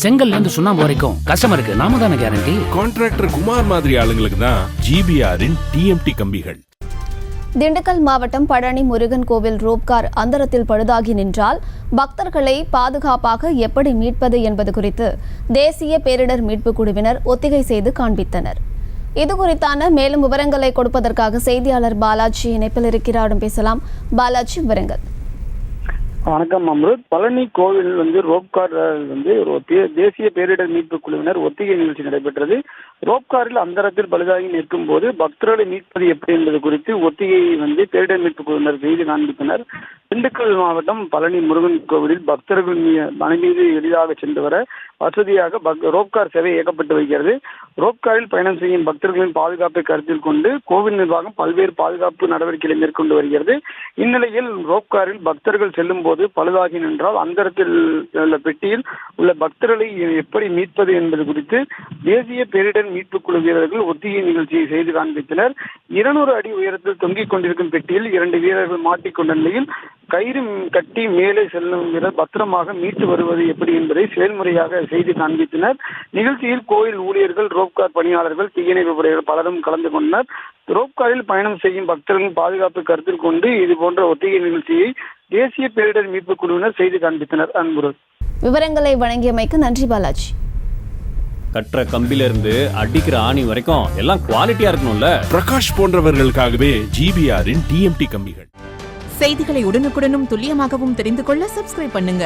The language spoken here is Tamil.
செங்கல்ல இருந்து சுண்ணாம்பு வரைக்கும் கஸ்டமருக்கு நாம தானே கேரண்டி. கான்ட்ராக்டர் குமார் மாதிரி ஆளுங்களுக்கு தான் ஜிபிஆரின் டிஎம்டி கம்பிகள். திண்டுக்கல் மாவட்டம் பழனி முருகன் கோவில் ரோப்கார் அந்தரத்தில் பழுதாகி நின்றால் பக்தர்களை பாதுகாப்பாக எப்படி மீட்பது என்பது குறித்து தேசிய பேரிடர் மீட்பு குழுவினர் ஒத்திகை செய்து காண்பித்தனர். இதுகுறித்தான மேலும் விவரங்களை கொடுப்பதற்காக செய்தியாளர் பாலாஜி இணைப்பில் இருக்கிறார். பேசலாம் பாலாஜி, விவரங்கள். வணக்கம் அம்ருத். பழனி கோவில் ரோப்கார் தேசிய பேரிடர் மீட்பு குழுவினர் ஒத்திகை நிகழ்ச்சி நடைபெற்றது. ரோப்காரில் அந்தரத்தில் பழுதாகி நிற்கும் போது பக்தர்களை மீட்பது எப்படி என்பது குறித்து ஒத்திகையை பேரிடர் மீட்பு குழுவினர் செய்து காண்பித்தனர். திண்டுக்கல் மாவட்டம் பழனி முருகன் கோவிலில் பக்தர்கள் மனை மீது எளிதாக சென்று வர வசதியாக ரோப்கார் சேவை இயக்கப்பட்டு வருகிறது. ரோப்காரில் பயணம் செய்யும் பக்தர்களின் பாதுகாப்பை கருத்தில் கொண்டு கோவில் நிர்வாகம் பல்வேறு பாதுகாப்பு நடவடிக்கைகளை மேற்கொண்டு வருகிறது. இந்நிலையில் ரோப்காரில் பக்தர்கள் செல்லும் போது பழுதாகி நின்றால் அந்தரத்தில் உள்ள பெட்டியில் உள்ள பக்தர்களை எப்படி மீட்பது என்பது குறித்து தேசிய பேரிடர் மீட்பு குழு வீரர்கள் ஒத்திகை நிகழ்ச்சியை செய்து காண்பித்தனர். 200 அடி உயரத்தில் தொங்கிக் கொண்டிருக்கும் பெட்டியில் 2 வீரர்கள் மாட்டிக்கொண்ட நிலையில் கயிறு கட்டி மேலே செல்லும் வீரர் பத்திரமாக மீட்டு வருவது எப்படி என்பதை செயல்முறையாக செய்து காண்பித்தனர். நிகழ்ச்சியில் கோயில் ஊழியர்கள், ரோப்கார் பணியாளர்கள், தீயணைப்பு படைகள் பலரும் கலந்து கொண்டனர். ரோப்காரில் பயணம் செய்யும் பக்தர்களின் பாதுகாப்பை கருத்தில் கொண்டு இதுபோன்ற ஒத்திகை நிகழ்ச்சியை தேசிய பேரிடர் மீட்பு குழுவினர் செய்து காண்பித்தனர். அன்புடன் விவரங்களை வழங்கியமைக்கு நன்றி பாலாஜி. கற்ற கம்பில இருந்து அடிக்கிற ஆணி வரைக்கும் எல்லாம் குவாலிட்டியா இருக்கணும்ல. பிரகாஷ் போன்றவர்களுக்காகவே ஜிபிஆரின் டிஎம்டி கம்பிகள். செய்திகளை உடனுக்குடனும் துல்லியமாகவும் தெரிந்து கொள்ள சப்ஸ்கிரைப் பண்ணுங்க.